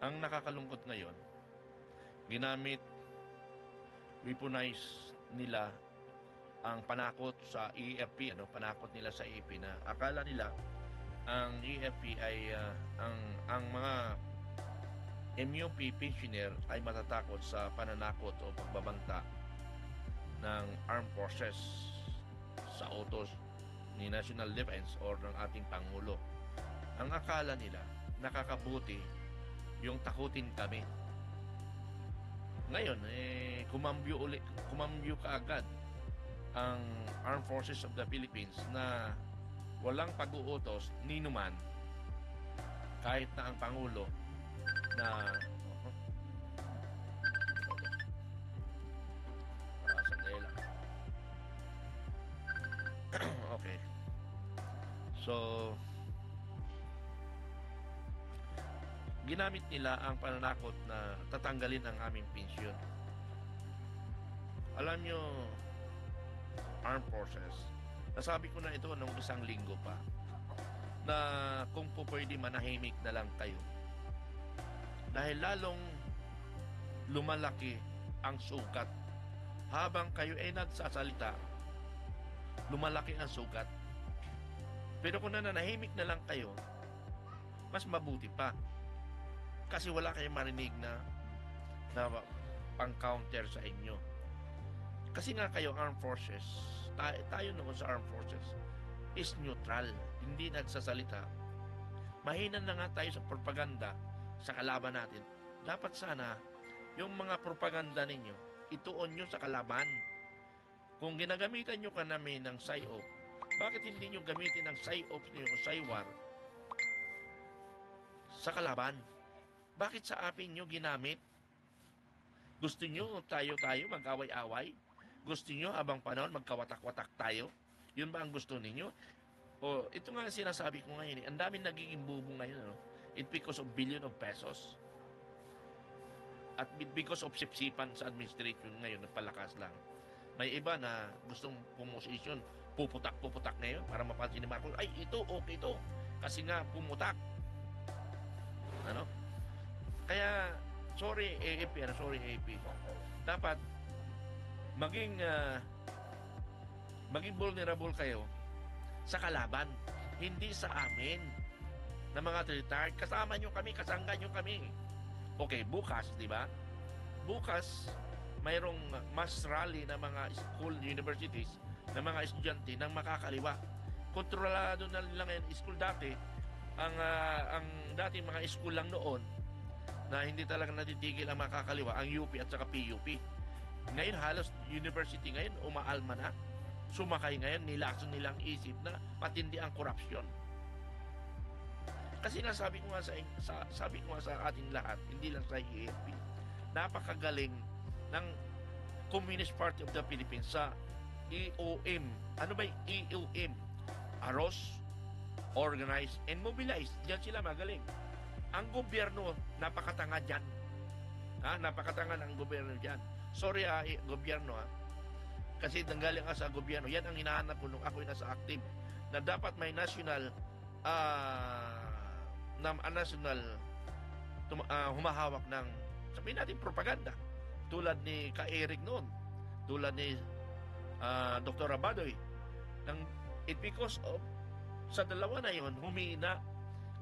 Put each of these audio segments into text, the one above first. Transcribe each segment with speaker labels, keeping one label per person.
Speaker 1: Ang nakakalungkot ngayon, ginamit, weaponize nila ang panakot sa EFP, panakot nila sa EFP na akala nila ang EFP ay ang mga MUP pensioner ay matatakot sa pananakot o pagbabanta ng armed forces sa utos ni National Defense or ng ating Pangulo. Ang akala nila, nakakabuti yung takutin kami. Ngayon, kumambyo kaagad ang Armed Forces of the Philippines na walang pag-uutos ni numan kahit na ang Pangulo na sandali lang. Okay. So, ginamit nila ang pananakot na tatanggalin ang aming pensyon. Alam nyo, Armed Forces, nasabi ko na ito nung isang linggo pa, na kung po pwede manahimik na lang kayo. Dahil lalong lumalaki ang sugat. Habang kayo ay nagsasalita, lumalaki ang sugat. Pero kung nananahimik na lang kayo, mas mabuti pa. Kasi wala kayong marinig na pang-counter sa inyo. Kasi nga kayo, Armed Forces, tayo noon sa Armed Forces, is neutral, hindi nagsasalita. Mahina na nga tayo sa propaganda sa kalaban natin. Dapat sana, yung mga propaganda ninyo, ituon nyo sa kalaban. Kung ginagamitan nyo ka namin ng PSYOP, bakit hindi nyo gamitin ang PSYOP niyo o PSYWAR sa kalaban? Bakit sa amin nyo ginamit? Gusto nyo tayo mag-away-away? Gusto nyo habang panahon magkawatak-watak tayo? Yun ba ang gusto ninyo? O ito nga sinasabi ko ngayon, ang daming nagiging bubo ngayon, it because of billion of pesos. At because of sipsipan sa administration ngayon, nagpalakas lang. May iba na gustong pumosisyon, puputak ngayon para mapansin ni Marcos, ay ito, okay ito. Kasi nga pumutak. Ano? Kaya, sorry AFP, dapat maging vulnerable kayo sa kalaban, hindi sa amin na mga retired. Kasama nyo kami, kasangga nyo kami. Okay, bukas, di ba? Bukas, mayroong mass rally ng mga school, universities, ng mga estudyante ng makakaliwa. Kontrolado na nila ngayon school dati. Ang dating mga school lang noon na hindi talaga natitigil ang makakaliwa, ang UP at saka PUP. Ngayon halos university ngayon umaalma na. Sumakay ngayon, nilakson nilang isip na matindi ang korupsyon. Kasi nga sabi ko nga sa ating lahat, hindi lang sa AFP, napakagaling ng Communist Party of the Philippines sa EOM. Ano ba yung EOM? Arose, Organize, and Mobilize. Diyan sila magaling. Ang gobyerno, napakatanga dyan. Napakatanga ng gobyerno dyan. Sorry gobyerno Kasi nanggaling ka sa gobyerno. Yan ang hinahanap ko nung ako'y nasa active. Na dapat may national humahawak ng, sabihin natin, propaganda. Tulad ni Ka-Eric noon. Tulad ni Dr. Abadoy. Because of, sa dalawa na yon, humina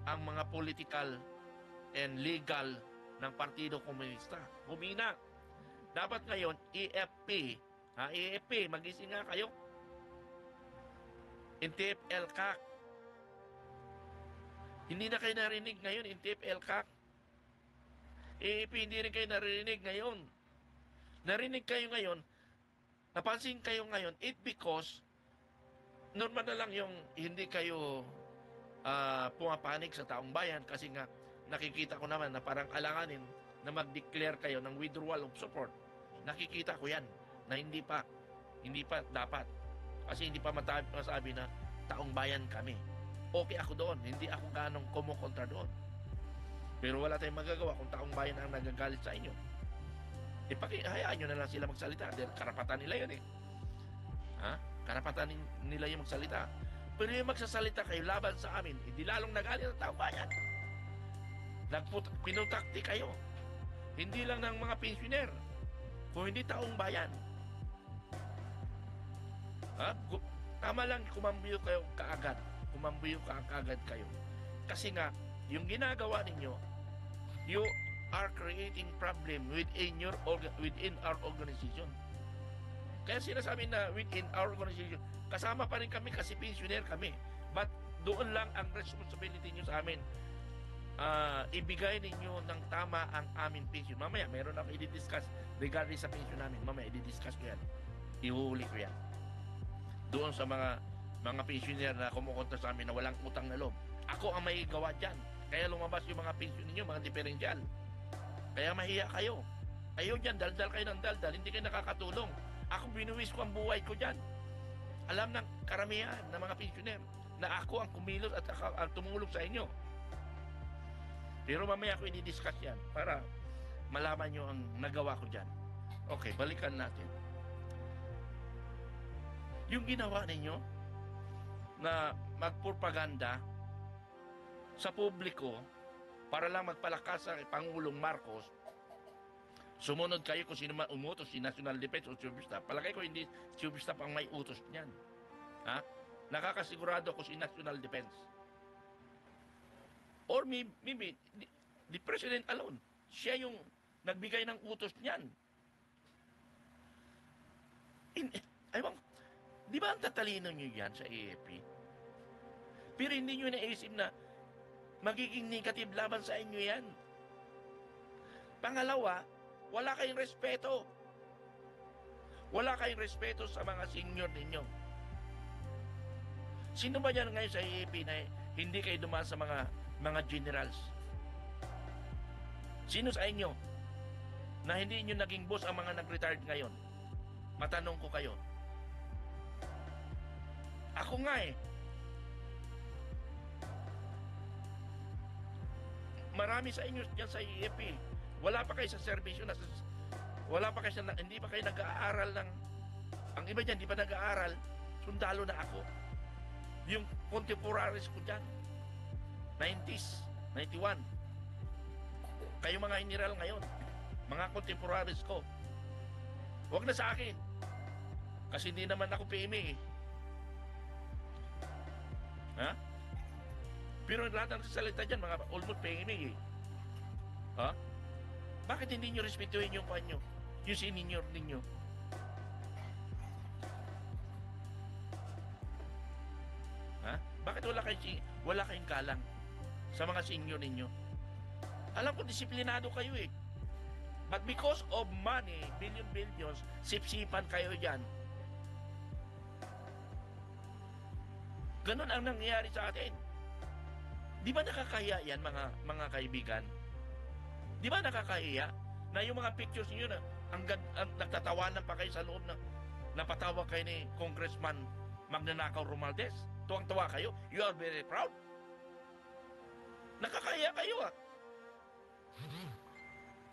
Speaker 1: ang mga political and legal ng Partido Komunista. Humina. Dapat ngayon, EFP, EFP, magising nga kayo. INTF-ELCAC. Hindi na kayo narinig ngayon, INTF-ELCAC. EFP, hindi rin kayo narinig ngayon. Narinig kayo ngayon, napansin kayo ngayon, because normal na lang yung hindi kayo pumapanig sa taong bayan kasi nga nakikita ko naman na parang alanganin na mag-declare kayo ng withdrawal of support. Nakikita ko yan na hindi pa dapat. Kasi hindi pa masabi na taong bayan kami. Okay ako doon, hindi ako ganong kumukontra doon. Pero wala tayong magagawa kung taong bayan ang nagagalit sa inyo. Hayaan nyo na lang sila magsalita dahil karapatan nila yun Karapatan nila yung magsalita. Pero yung magsasalita kayo laban sa amin, hindi lalong nagalit ang taong bayan. Pinutakti kayo. Hindi lang ng mga pensioner, kung hindi taong bayan. Ha? Tama lang kumambiyo kayo kaagad. Kumambiyo kaagad kayo. Kasi nga, yung ginagawa ninyo, you are creating problem within our organization. Kaya sinasabi na within our organization, kasama pa rin kami kasi pensioner kami. But doon lang ang responsibility nyo sa amin. Ibigay ninyo ng tama ang aming pension. Mamaya, meron ako i-discuss regarding sa pension namin. Mamaya, i-discuss ko yan. Ihuhuli ko yan. Doon sa mga pensioner na kumukontra sa amin na walang utang na loob. Ako ang may gawa dyan. Kaya lumabas yung mga pension ninyo, mga differential. Kaya mahiya kayo. Kayo dyan, daldal kayo ng daldal. Hindi kayo nakakatulong. Ako binuwis ko ang buhay ko dyan. Alam ng karamihan ng mga pensioner na ako ang kumilos at ang tumulong sa inyo. Pero mamaya ako i-discuss yan para malaman nyo ang nagawa ko dyan. Okay, balikan natin. Yung ginawa ninyo na magpropaganda sa publiko para lang magpalakas sa Pangulong Marcos, sumunod kayo kung sino man umutos, si National Defense o Chief of Staff. Palagay ko hindi Chief of Staff ang may utos niyan. Ha? Nakakasigurado ako si National Defense. Or maybe the President alone. Siya yung nagbigay ng utos niyan. Di ba ang tatalino nyo yan sa AFP? Pero hindi nyo naisip na magiging negative laban sa inyo yan. Pangalawa, wala kayong respeto. Wala kayong respeto sa mga senior ninyo. Sino ba yan ngayon sa AFP na hindi kayo dumaan sa mga generals? Sino sa inyo na hindi nyo naging boss ang mga nag-retired ngayon? Matanong ko kayo. Ako nga eh. Marami sa inyo dyan sa AFP. Wala pa kayo sa serbisyo, wala pa kayo hindi pa kayo nag-aaral ng, ang iba dyan, di pa nag-aaral, sundalo na ako. Yung contemporaries ko dyan, 90s, 91. Kayo mga general ngayon, mga contemporaries ko, huwag na sa akin. Kasi hindi naman ako PMA eh. Ha? Pero lahat ng salita dyan, mga almost PMA eh. Ha? Bakit hindi nyo respetuhin yung kanyo? Yung senior ninyo? Ha? Bakit wala kayong galang sa mga senior ninyo? Alam ko, disiplinado kayo eh. But because of money, billions, sipsipan kayo dyan. Ganon ang nangyayari sa atin. Di ba nakakahiya yan, mga kaibigan? Di ba nakakahiya na yung mga pictures niyo na ang nagtatawanan pa kayo sa loob na napatawa kayo ni Congressman Magnanakaw Romualdez? Tuwang-tuwa kayo? You are very proud? Nakakahiya kayo ah.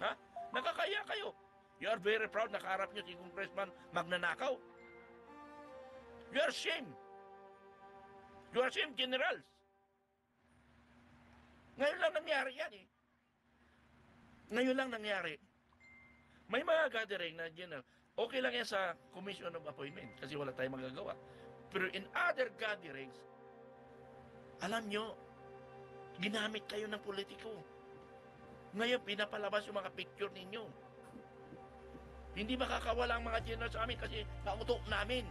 Speaker 1: Ha? Nakakahiya kayo. You are very proud, nakaharap nyo si Congressman Magnanakaw. You are ashamed. You are ashamed, generals. Ngayon lang nangyari yan eh. Ngayon lang nangyari. May mga gathering na general. Okay lang yan sa Commission of Appointment kasi wala tayong magagawa. Pero in other gatherings, alam nyo, ginamit kayo ng politiko. Ngayon, pinapalabas yung mga picture ninyo. Hindi makakawala ang mga general sa amin kasi nauto namin.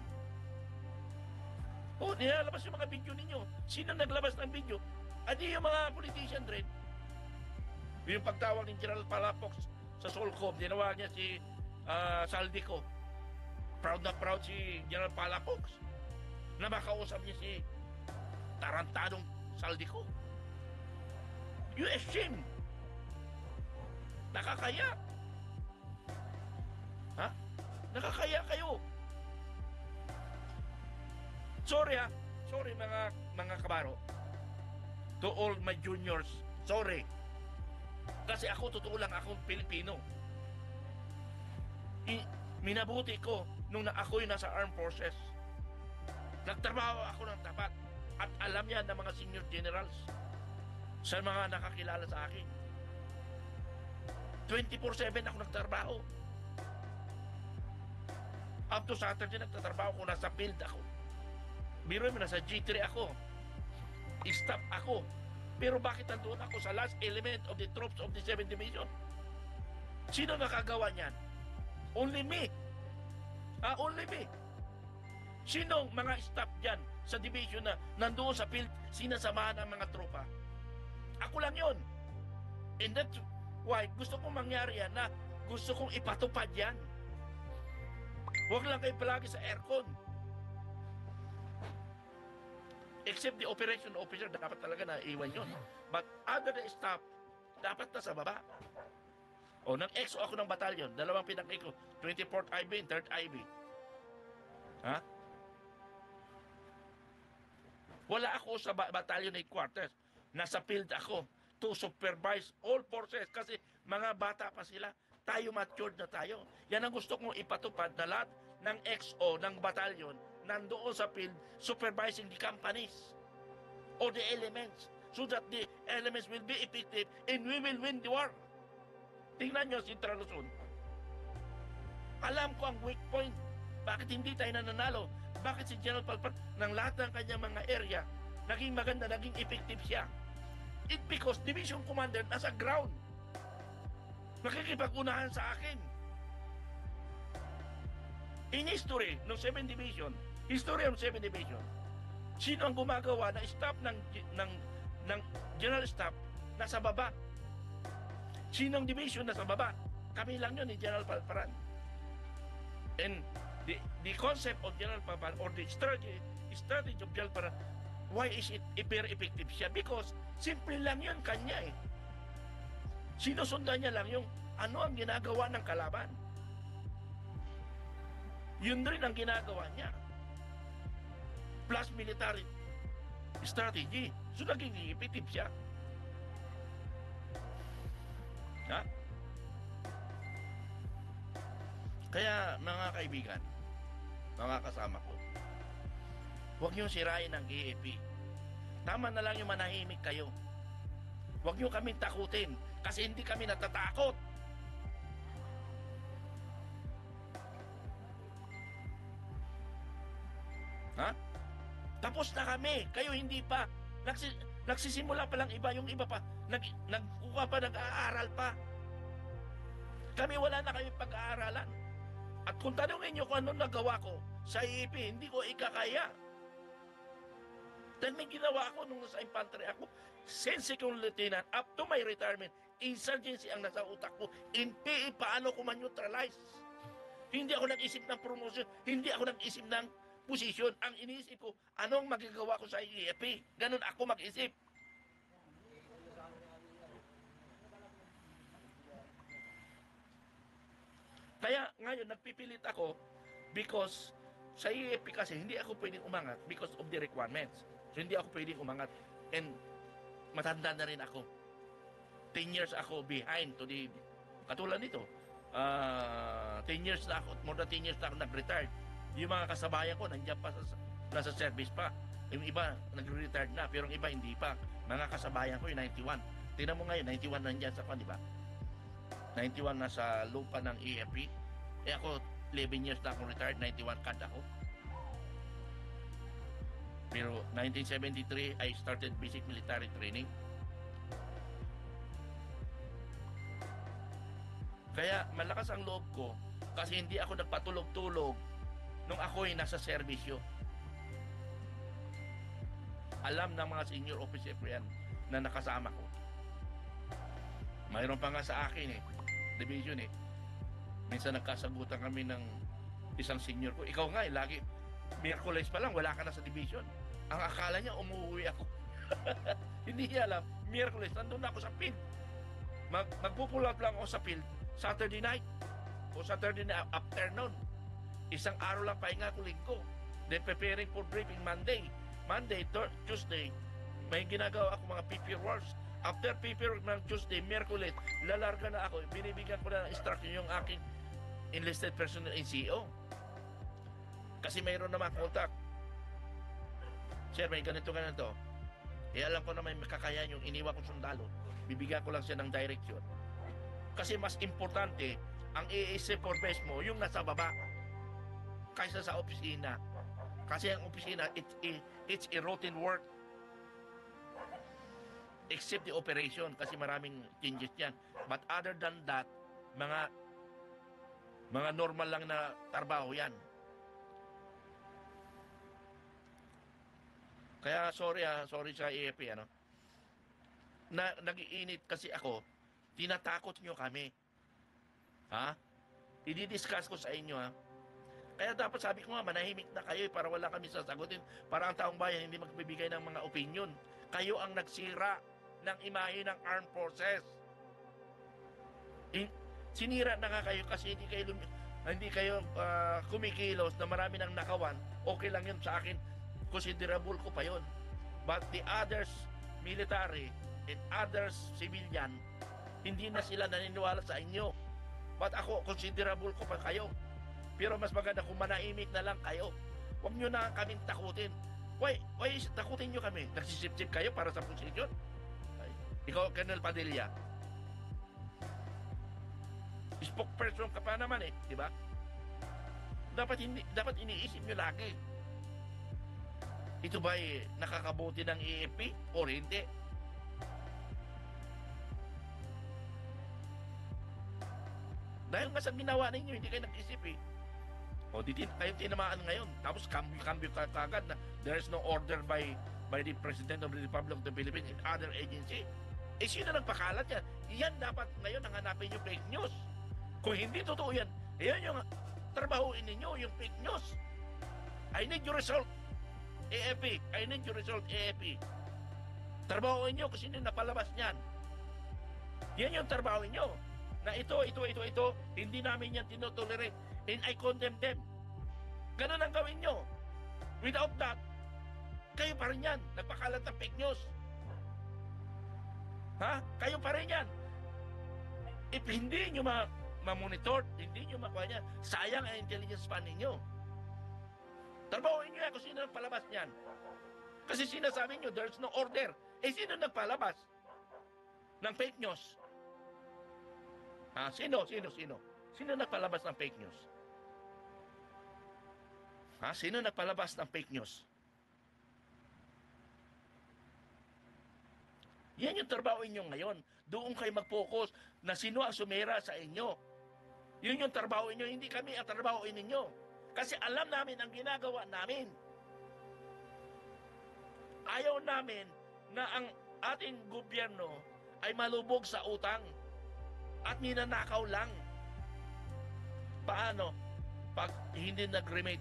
Speaker 1: O, nilalabas yung mga video ninyo. Sino naglabas ng video? Adi yung mga politician rin. Yung pagtawag ni General Palafox sa Solcom, dinawag niya si Saldico. Proud na proud si General Palafox na makausap niya si tarantadong Saldico. You ashamed. Nakakaya. Ha? Nakakaya kayo. Sorry ha. Sorry mga kabaro. To all my juniors. Sorry. Kasi ako, totoo lang, akong Pilipino. Minabuti ko nung ako'y nasa armed forces. Nagtrabaho ako ng tapat. At alam yan ng mga senior generals sa mga nakakilala sa akin. 24/7 ako nagtrabaho. Up to Saturday nagtatrabaho ko, nasa field ako. Biro mo, nasa G3 ako. Staff ako. Pero bakit nandoon ako sa last element of the troops of the 7th Division? Sino nakagawa niyan? Only me. Only me. Sinong mga staff dyan sa division na nandoon sa field, sinasamahan ang mga tropa? Ako lang yon. And that's why gusto kong mangyari yan, na gusto kong ipatupad yan. Huwag lang kayo palagi sa aircon. Except the operation officer, dapat talaga na iwan yun. But other than staff, dapat na sa baba. O, nag-exo ako ng batalyon. Dalawang pinakay ko. 24th IB and 3rd IB. Ha? Wala ako sa batalyon headquarters. Nasa field ako to supervise all forces kasi mga bata pa sila. Tayo matured na tayo. Yan ang gusto kong ipatupad na lahat ng XO ng batalyon nandoon sa field supervising the companies or the elements so that the elements will be effective and we will win the war. Tingnan nyo si Luzon. Alam ko ang weak point. Bakit hindi tayo nananalo? Bakit si General Palpal ng lahat ng kanyang mga area naging maganda, naging effective siya? It because division commander nasa ground. Nakikipag-unahan sa akin. In history ng 7th Division, history ng 7th Division, sino ang gumagawa na staff ng General Staff nasa baba? Sinong division nasa baba? Kami lang yun ni General Palparan. And the concept of General Palparan or the strategy of General Palparan, why is it very effective siya? Because simple lang yun kanya eh. Sinusundan niya lang yung ano ang ginagawa ng kalaban. Yun rin ang ginagawa niya. Plus military strategy. So naging effective siya. Ha? Kaya mga kaibigan, mga kasama ko, huwag niyong sirain ang AFP. Tama na lang yung manahimik kayo. Huwag niyo kaming takutin kasi hindi kami natatakot. Ha? Tapos na kami. Kayo hindi pa. Nagsisimula pa lang iba. Yung iba pa. Nagkuha pa, nag-aaral pa. Kami wala na kami pag-aaralan. At kung tanongin nyo kung anong nagawa ko sa IEP, hindi ko ikakaya. Dahil may ginawa ako nung nasa infantry ako. Since second lieutenant, up to my retirement, insurgency ang nasa utak ko. In PE, paano ko man-neutralize? Hindi ako nag-isip ng promotion. Hindi ako nag-isip ng position. Ang iniisip ko, anong magagawa ko sa IEP? Ganun ako mag-isip. Kaya ngayon, nagpipilit ako because sa IEP kasi hindi ako pwedeng umangat because of the requirements. So hindi ako pwedeng umangat. And matanda na rin ako. 10 years ako behind to the, katulad nito, 10 years na ako, more than 10 years na ako nag-retired. Yung mga kasabayan ko, nandiyan pa, nasa service pa. Yung iba, nag-retired na, pero yung iba hindi pa. Mga kasabayan ko, yung 91. Tingnan mo ngayon, 91 nandiyan sa pan, di ba? 91 na sa lupa ng EFP. Eh ako, 11 years na akong retired, 91 card ako. Pero 1973, I started basic military training. Kaya malakas ang loob ko kasi hindi ako nagpatulog-tulog nung ako'y nasa serbisyo. Alam ng mga senior officer ko yan na nakasama ko. Mayroon pa nga sa akin division Minsan nagkasagutan kami ng isang senior ko. Ikaw nga lagi, Miyerkules pa lang, wala ka na sa division. Ang akala niya, umuwi ako. Hindi niya alam, Miyerkules, nandun na ako sa field. Magpupulat lang ako sa field, Saturday night o Saturday afternoon. Isang araw lang pahinga ko linggo. Then preparing for briefing Monday, Tuesday, may ginagawa ako mga PP works. After PP work ng Tuesday, Miyerkules, lalarga na ako. Binibigyan ko na ng instruction yung aking enlisted personnel in CO. Kasi mayroon naman contact. Sir, may ganito. Eh, alam ko na may makakayan yung iniwan kong sundalo. Bibigyan ko lang siya ng direction. Kasi mas importante, ang iisip or best mo, yung nasa baba, kaysa sa opisina. Kasi ang opisina, it's a routine work, except the operation, kasi maraming changes yan. But other than that, mga normal lang na trabaho yan. Kaya sorry sa AFP, ano. Nag-iinit kasi ako, tinatakot nyo kami. Ha? I-discuss ko sa inyo, ha. Kaya dapat sabi ko nga, manahimik na kayo para wala kami sasagutin. Para ang taong bayan hindi magbibigay ng mga opinion. Kayo ang nagsira ng imahe ng armed forces. Sinira na nga kayo kasi hindi kayo kumikilos na marami ng nakawan. Okay lang yun sa akin. Considerable ko pa yun. But the others, military and others, civilian, hindi na sila naniniwala sa inyo. But ako, considerable ko pa kayo. Pero mas maganda kung manahimik na lang kayo. Huwag nyo na kaming takutin. Why takutin nyo kami? Nagsisip-sip kayo para sa posisyon? Ikaw, Colonel Padilla, spokesperson ka pa naman di ba? Dapat iniisip nyo lagi. Ito ba nakakabuti ng AFP o hindi? Dahil nga sa ginawa ninyo, hindi kayo nag-isip O di kayo tinamaan ngayon. Tapos cambio kagad na there is no order by the President of the Republic of the Philippines and other agency. Sino nagpakalat yan? Yan dapat ngayon ang hanapin yung fake news. Kung hindi totoo yan, yan yung trabahuin ninyo, yung fake news. I need your result, AFP. I need your result, AFP. Trabahuin nyo kung sino napalabas niyan. Yan yung trabahuin nyo. Na ito, hindi namin yan tinotolerate. And I condemn them. Ganun ang gawin nyo. Without that, kayo pa rin yan. Nagpakalat ng fake news. Ha? Kayo pa rin yan. If hindi nyo ma-monitor, hindi nyo makuha niyan, sayang ang intelligence span ninyo. Trabahuin nyo yan kung sino nagpalabas niyan. Kasi sinasabi nyo, there's no order. Sino nagpalabas ng fake news? Ha? Sino? Sino nagpalabas ng fake news? Ha? Sino nagpalabas ng fake news? Yan yung trabahoin nyo ngayon. Doon kayo mag-focus na sino ang sumira sa inyo. Yun yung trabahoin nyo, hindi kami ang trabahoin ninyo. Kasi alam namin ang ginagawa namin. Ayaw namin na ang ating gobyerno ay malubog sa utang at ninanakaw lang. Paano? Pag hindi nag-remit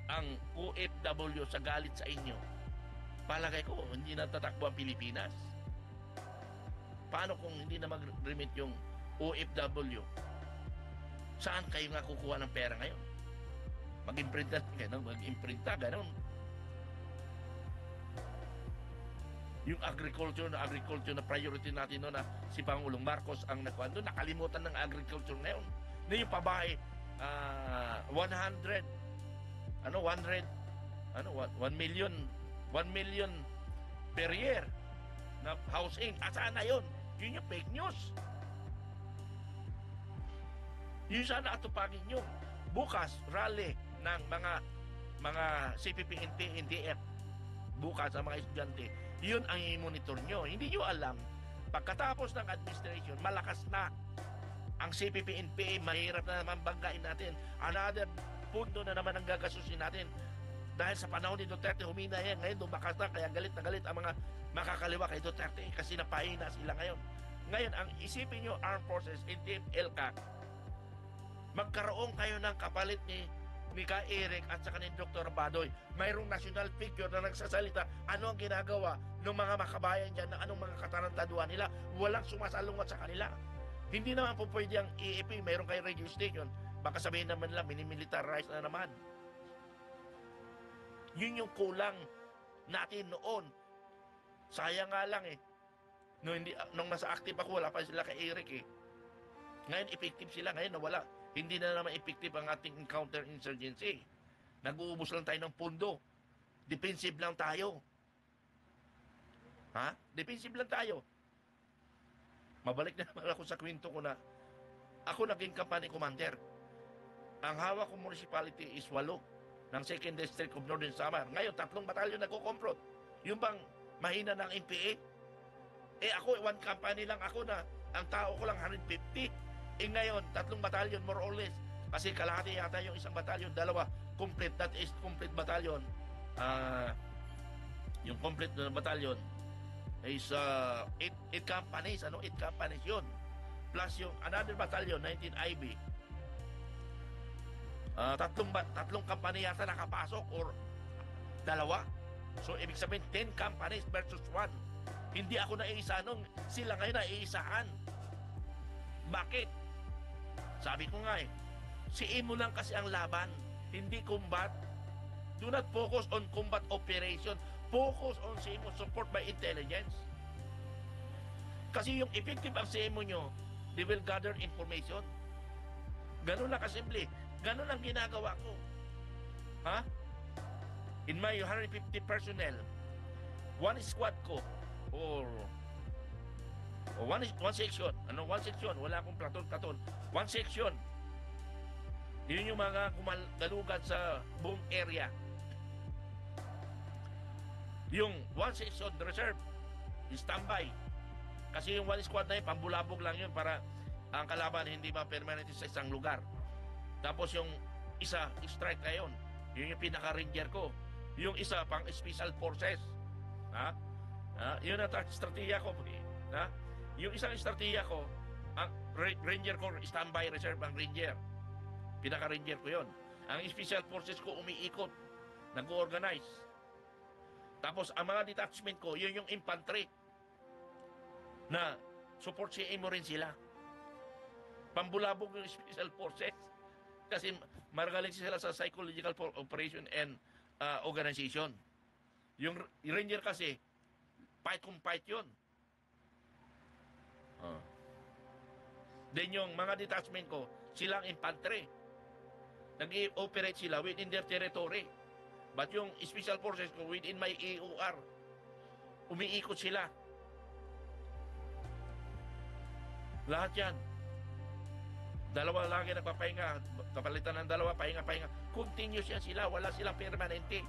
Speaker 1: ang OFW sa galit sa inyo, palagay ko hindi natatakbo ang Pilipinas. Paano kung hindi na mag-remit yung OFW? Saan kayo nga kukuha ng pera ngayon? Mag-imprinta, gano'n. Yung agriculture na priority natin no, na si Pangulong Marcos ang nakuha doon, nakalimutan ng agriculture ngayon. Na yung pabahay, 1 million per year na housing. Asaan na yun? Yun yung fake news. Yun sana atupagin nyo. Bukas, rally ng mga CPP, NDF. Bukas ang mga estudyante. Yun ang i-monitor nyo. Hindi nyo alam, pagkatapos ng administration, malakas na ang CPP, NPA, mahirap na naman banggain natin. Another pundo na naman ang gagasusin natin. Dahil sa panahon ni Duterte, humina yan. Ngayon, dumakas na, kaya galit na galit ang mga makakaliwa kay Duterte kasi napahina sila ngayon. Ngayon, ang isipin nyo, Armed Forces, NDF, LCAC, magkaroon kayo ng kapalit ni Ka Eric at saka ni Dr. Badoy. Mayroong national figure na nagsasalita ano ang ginagawa ng mga makabayan dyan, na anong mga katarantaduhan nila. Walang sumasalungat sa kanila. Hindi naman po pwede ang EAP, mayroong kayo radio station. Baka sabihin naman nila, minimilitarize na naman. Yun yung kulang natin noon. Sayang nga lang nung nasa active ako, wala pa sila kay Eric Ngayon, effective sila. Ngayon, nawala. Hindi na naman effective ang ating counter-insurgency. Nag-uubos lang tayo ng pundo. Defensive lang tayo. Ha? Defensive lang tayo. Mabalik na naman ako sa kwento ko na ako naging company commander. Ang hawak ko municipality is 8 ng 2nd District of Northern Samar. Ngayon, 3 batalyon nagko-confront. Yung bang mahina ng NPA? Ako, 1 company lang ako na ang tao ko lang 150. Ngayon, 3 batalyon, more or less. Kasi kalahati yata yung isang batalyon, 2 complete, that is complete batalyon. Yung complete na batalyon is 8 companies, 8 companies yun. Plus yung another batalyon, 19 IB. Tatlong company yata nakapasok or 2. So, ibig sabihin, 10 companies versus 1. Hindi ako naiisa nung sila ngayon naiisahan. Bakit? Sabi ko nga si Imo lang kasi ang laban, hindi combat. Do not focus on combat operation. Focus on CMO, support by intelligence. Kasi yung effective ang CMO nyo, they will gather information. Ganun lang kasimple. Ganun ang ginagawa ko. Ha? In my 150 personnel, 1 squad ko, or one section. One section? Wala akong platon. 1 section. Yun yung mga galugan sa buong area. Yung 1 section reserve, standby. Kasi yung 1 squad na yun, pambulabog lang yun para ang kalaban hindi ma-permanent sa isang lugar. Tapos yung isa, strike na yun. Yun yung pinaka-ranger ko. Yung isa, pang special forces. Yun ang strategiya ko. Yung isang strategiya ko, ang ranger ko, standby reserve ang ranger. Pinaka-ranger ko yun. Ang special forces ko umiikot, nag-organize. Tapos ang mga detachment ko, yun yung infantry na support mo rin sila. Pambulabog yung special forces kasi maragaling sila sa psychological operation and organization. Yung ranger kasi, fight kung fight yun. Then yung mga detachment ko, silang infantry. Nag-i-operate sila within their territory. But yung special forces ko within my EOR, umiikot sila. Lahat yan. 2 lagi nagpapahinga. Kapalitan ng 2, pahinga. Continuous yan sila. Wala silang permanente.